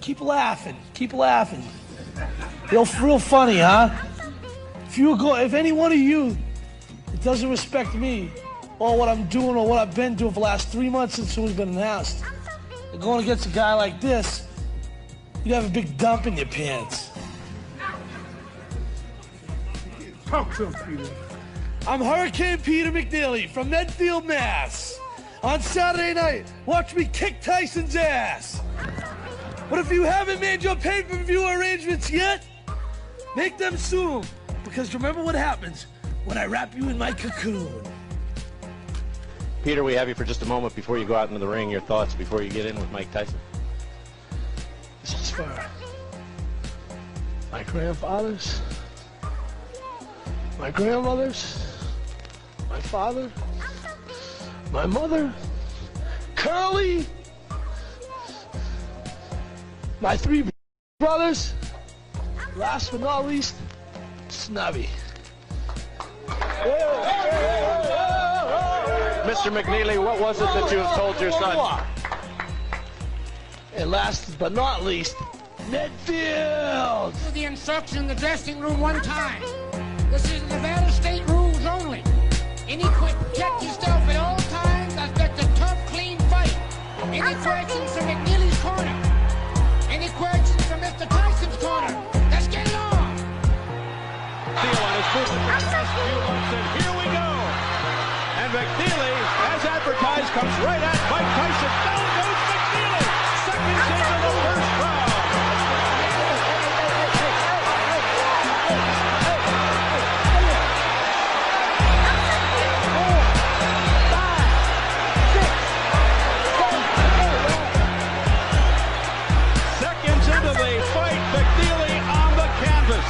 Keep laughing. Keep laughing. Real funny, huh? If any one of you that doesn't respect me or what I'm doing or what I've been doing for the last 3 months since it was been announced, and going against a guy like this, you'd have a big dump in your pants. Talk to him, Peter. I'm Hurricane Peter McNeely from Medfield, Mass. On Saturday night, watch me kick Tyson's ass. But if you haven't made your pay-per-view arrangements yet, make them soon. Because remember what happens when I wrap you in my cocoon. Peter, we have you for just a moment before you go out into the ring. Your thoughts before you get in with Mike Tyson. This is for my grandfathers, my grandmothers, my father, my mother, Curly, my 3 brothers, last but not least, Snubby. Mr. McNeely, what was it that you have told your son? And last but not least, Medfield! Do the instruction in the dressing room one time. This is Nevada State rules only. Any quick, protect yourself at all times. I expect a tough, clean fight. Any questions from McNeely's corner? Any questions from Mr. Tyson's corner? Let's get it on! Deal on his foot for the last few months, and here we go! And McNeely, as advertised, comes right at Mike Tyson. Down goes McNeely! Seconds into the first round! Seconds into the fight, McNeely on the canvas.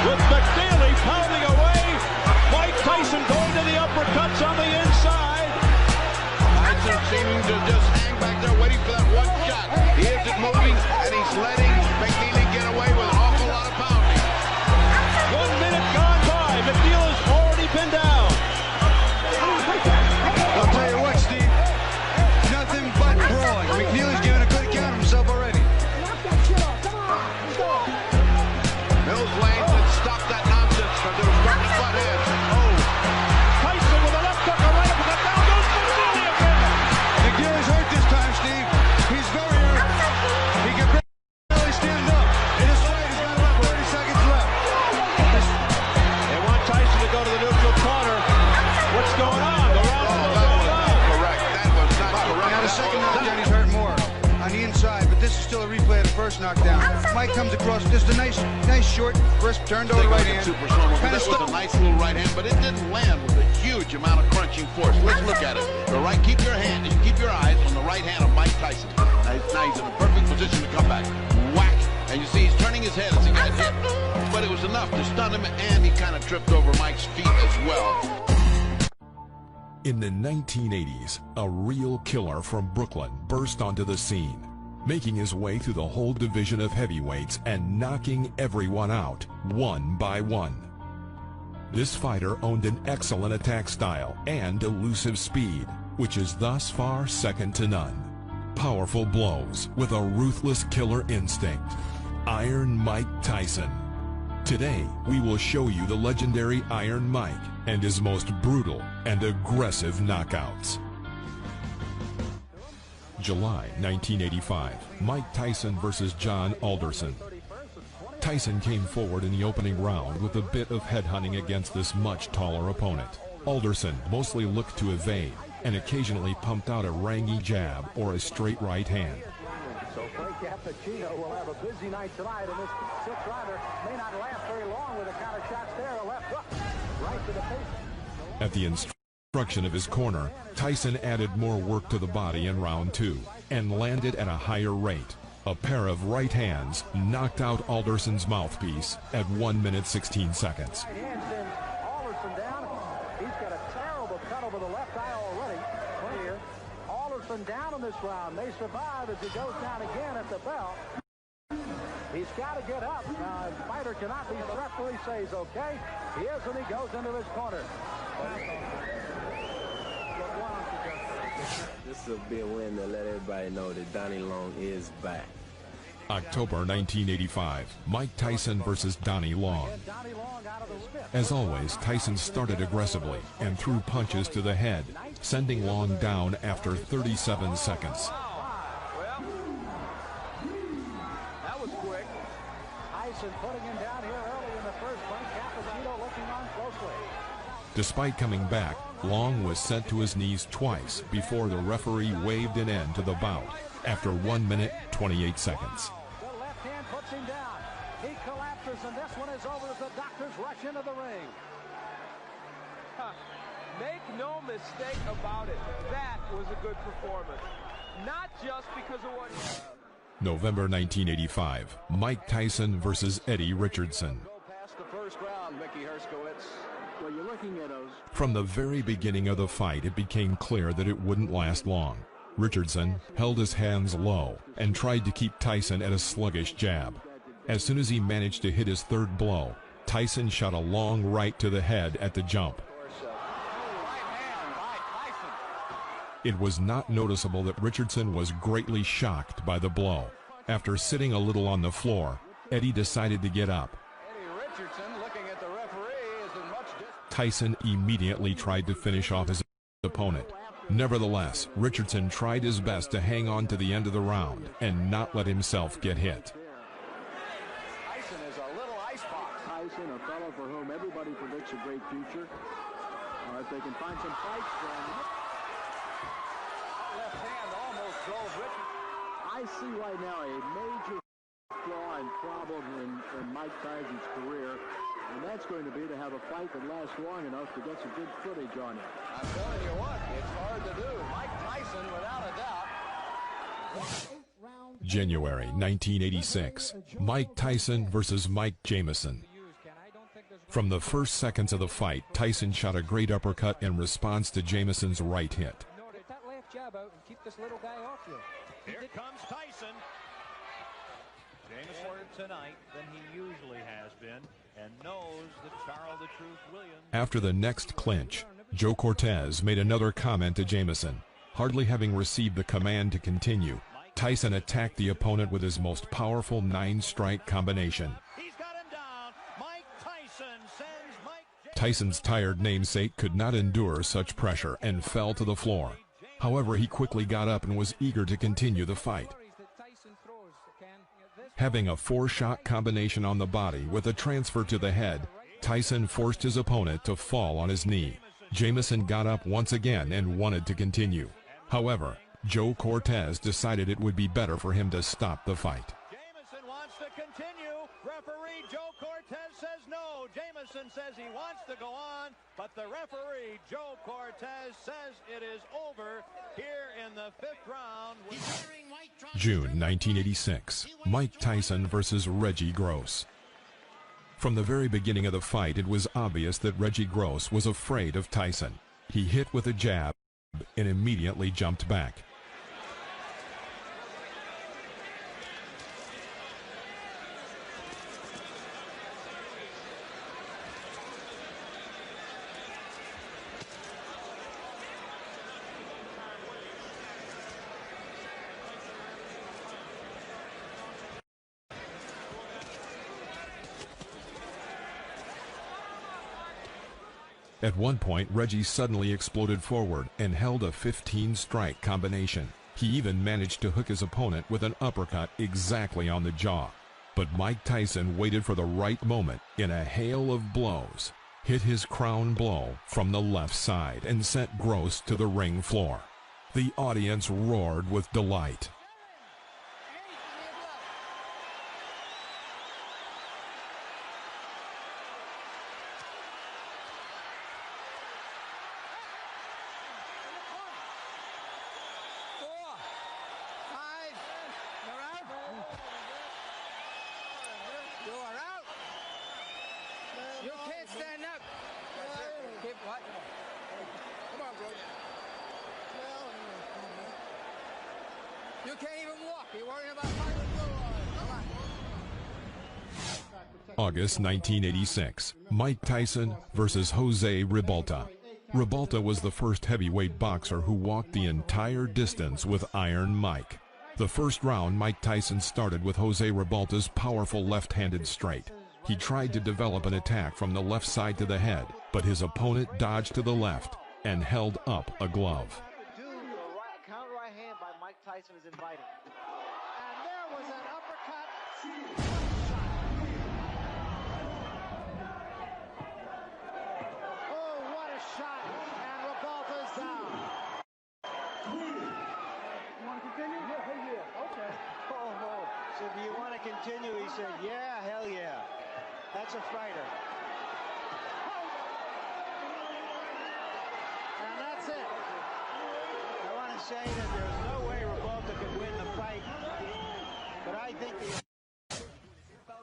With McNeely pounding away, Mike Tyson going to the uppercuts on the inside. Tyson seeming to just hang back there waiting for that one shot. He isn't moving, and he's letting McNeely get away with an awful lot of pounding. 1 minute gone by. McNeely's already been down. I'll tell you what, Steve, nothing but brawling. McNeely's giving a good account of himself already. Mills Lane said stop that nonsense because they were starting to butt heads. Oh, Tyson with a left hook, a right uppercut. Down goes McNeely again. McNeely's hurt this time, Steve. He's very hurt. He can barely stand up. In his fight, he's got about 30 seconds left. They want Tyson to go to the neutral corner. What's going on? The round is going on. Correct. That was not correct. Now the second knockdown, he's hurt more on the inside, but this is still a replay of the first knockdown. Mike comes across, just a nice short, crisp, turned over right hand. That was a nice little right hand, but it didn't land with a huge amount of crunching force. Let's look at it. The right, keep your eyes on the right hand of Mike Tyson. Now he's in a perfect position to come back. Whack. And you see he's turning his head as he got hit. But it was enough to stun him, and he kind of tripped over Mike's feet as well. In the 1980s, a real killer from Brooklyn burst onto the scene, making his way through the whole division of heavyweights and knocking everyone out, one by one. This fighter owned an excellent attack style and elusive speed, which is thus far second to none. Powerful blows with a ruthless killer instinct. Iron Mike Tyson. Today, we will show you the legendary Iron Mike and his most brutal and aggressive knockouts. July 1985, Mike Tyson versus John Alderson. Tyson came forward in the opening round with a bit of headhunting against this much taller opponent. Alderson mostly looked to evade and occasionally pumped out a rangy jab or a straight right hand. So Frank Cappuccino will have a busy night tonight, and this sixth rounder may not last very long with the counter shots there. A left hook right to the face. At the instruction of his corner, Tyson added more work to the body in round 2 and landed at a higher rate. A pair of right hands knocked out Alderson's mouthpiece at 1 minute 16 seconds. Right hand sends Alderson down. He's got a terrible cut over the left eye already. Here, Alderson down in this round. They survive as he goes down again at the bell. He's got to get up. Now, the fighter cannot be. The referee says, okay. He is, and he goes into his corner. This will be a win to let everybody know that Donnie Long is back. October 1985, Mike Tyson versus Donnie Long. As always, Tyson started aggressively and threw punches to the head, sending Long down after 37 seconds. Well, that was quick. Tyson putting him down here early in the first fight. Cappuccino looking on closely. Despite coming back, Long was sent to his knees twice before the referee waved an end to the bout after 1 minute 28 seconds. The left hand puts him down. He collapses, and this one is over as the doctors rush into the ring. Make no mistake about it. That was a good performance. Not just because of what he... November 1985, Mike Tyson versus Eddie Richardson. Past the first round, Mickey Herskowitz. Well, you're looking at those. From the very beginning of the fight, it became clear that it wouldn't last long. Richardson held his hands low and tried to keep Tyson at a sluggish jab. As soon as he managed to hit his third blow, Tyson shot a long right to the head at the jump. It was not noticeable that Richardson was greatly shocked by the blow. After sitting a little on the floor, Eddie decided to get up. Tyson immediately tried to finish off his opponent. Nevertheless, Richardson tried his best to hang on to the end of the round and not let himself get hit. Tyson is a little icebox. Tyson, a fellow for whom everybody predicts a great future. If they can find some fights for him. Left hand almost drove Richardson. I see right now a major flaw and problem in Mike Tyson's career. And that's going to be to have a fight that lasts long enough to get some good footage on it. I'm telling you what, it's hard to do. Mike Tyson, without a doubt. January 1986, Mike Tyson versus Mike Jamison. From the first seconds of the fight, Tyson shot a great uppercut in response to Jamison's right hit. That left jab out and keep this little guy off you. Here comes Tyson. James more tonight than he usually has been, and knows that Charles the Truth Williams. After the next clinch, Joe Cortez made another comment to Jamison. Hardly having received the command to continue, Tyson attacked the opponent with his most powerful 9-strike combination. He's got him down. Mike Tyson sends Mike. Tyson's tired namesake could not endure such pressure and fell to the floor. However, he quickly got up and was eager to continue the fight. Having a 4-shot combination on the body with a transfer to the head, Tyson forced his opponent to fall on his knee. Jamison got up once again and wanted to continue. However, Joe Cortez decided it would be better for him to stop the fight. Jamison wants to continue. Referee Joe Cortez says no. Jamison says he wants to go on, but the referee Joe Cortez says it is over here in the 5th round. June 1986, Mike Tyson versus Reggie Gross. From the very beginning of the fight, it was obvious that Reggie Gross was afraid of Tyson. He hit with a jab and immediately jumped back. At one point, Reggie suddenly exploded forward and held a 15-strike combination. He even managed to hook his opponent with an uppercut exactly on the jaw. But Mike Tyson waited for the right moment in a hail of blows, hit his crown blow from the left side, and sent Gross to the ring floor. The audience roared with delight. You can't stand up. Keep what? Come on, bro. You can't even walk. You're worrying about fighting blue. Come on. August 1986, Mike Tyson versus Jose Ribalta. Ribalta was the first heavyweight boxer who walked the entire distance with Iron Mike. The first round, Mike Tyson started with Jose Ribalta's powerful left-handed straight. He tried to develop an attack from the left side to the head, but his opponent dodged to the left and held up a glove. Counter right hand by Mike Tyson is invited. And there was an uppercut. Oh, what a shot. And Ribalta's down. You want to continue? Yeah, okay. Oh, so do you want to continue? He said, yeah, hell yeah. That's a fighter. And that's it. I want to say that there's no way Ribalta could win the fight, but I think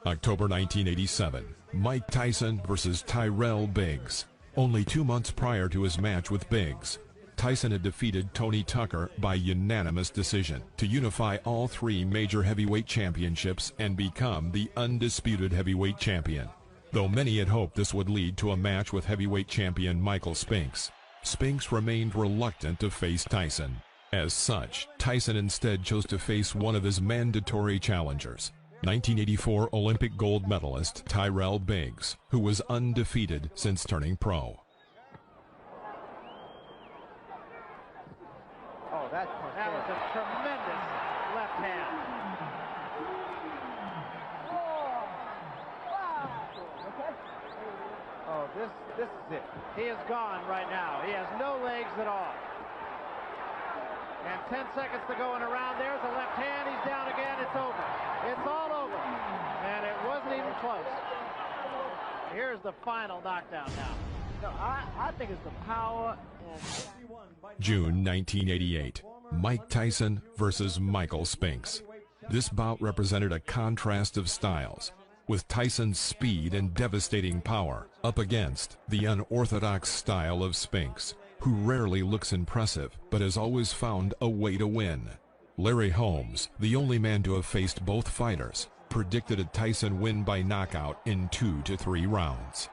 October 1987, Mike Tyson versus Tyrell Biggs. Only 2 months prior to his match with Biggs, Tyson had defeated Tony Tucker by unanimous decision to unify all 3 major heavyweight championships and become the undisputed heavyweight champion. Though many had hoped this would lead to a match with heavyweight champion Michael Spinks, Spinks remained reluctant to face Tyson. As such, Tyson instead chose to face one of his mandatory challengers, 1984 Olympic gold medalist Tyrell Biggs, who was undefeated since turning pro. oh, that was a tremendous left hand. Oh, this is it. He is gone right now. He has no legs at all. And 10 seconds to go in a round. There's a left hand. He's down again. It's over. It's all over. And it wasn't even close. Here's the final knockdown now. No, I think it's the power and... June 1988, Mike Tyson versus Michael Spinks. This bout represented a contrast of styles, with Tyson's speed and devastating power up against the unorthodox style of Spinks, who rarely looks impressive but has always found a way to win. Larry Holmes, the only man to have faced both fighters, predicted a Tyson win by knockout in 2 to 3 rounds.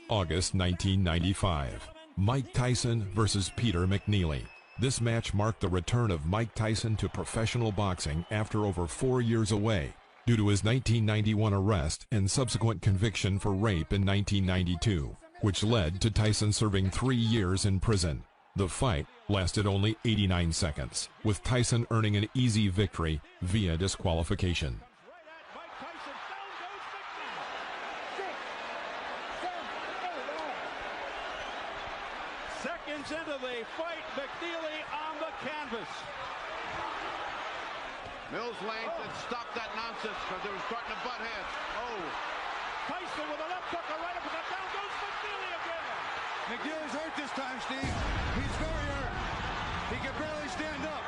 August 1995, Mike Tyson versus Peter McNeely. This match marked the return of Mike Tyson to professional boxing after over 4 years away due to his 1991 arrest and subsequent conviction for rape in 1992, which led to Tyson serving 3 years in prison. The fight lasted only 89 seconds, with Tyson earning an easy victory via disqualification. Seconds into the fight, McNeely on the canvas. Mills Lane said stop that nonsense because they were starting to butt heads. Oh. Tyson with a left hook, a right uppercut, down goes McNeely again. McNeely's hurt this time, Steve. He's very hurt. He can barely stand up.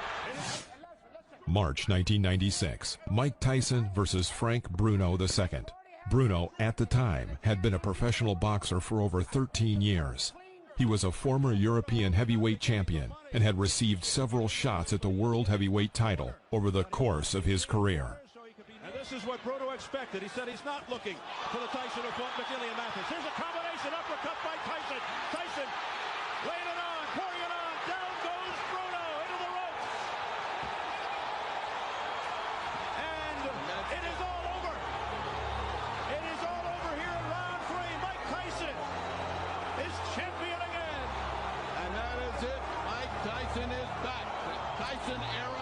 March 1996, Mike Tyson versus Frank Bruno II. Bruno, at the time, had been a professional boxer for over 13 years. He was a former European heavyweight champion and had received several shots at the world heavyweight title over the course of his career. And this is what Bruno expected. He said he's not looking for the Tyson of McNeely and Mathis. Here's a combination uppercut by Tyson. Tyson laying it on, pouring it on. Down goes Bruno into the ropes. And it is all over. It is all over here in round 3. Mike Tyson is champion again. And that is it. Mike Tyson is back. The Tyson era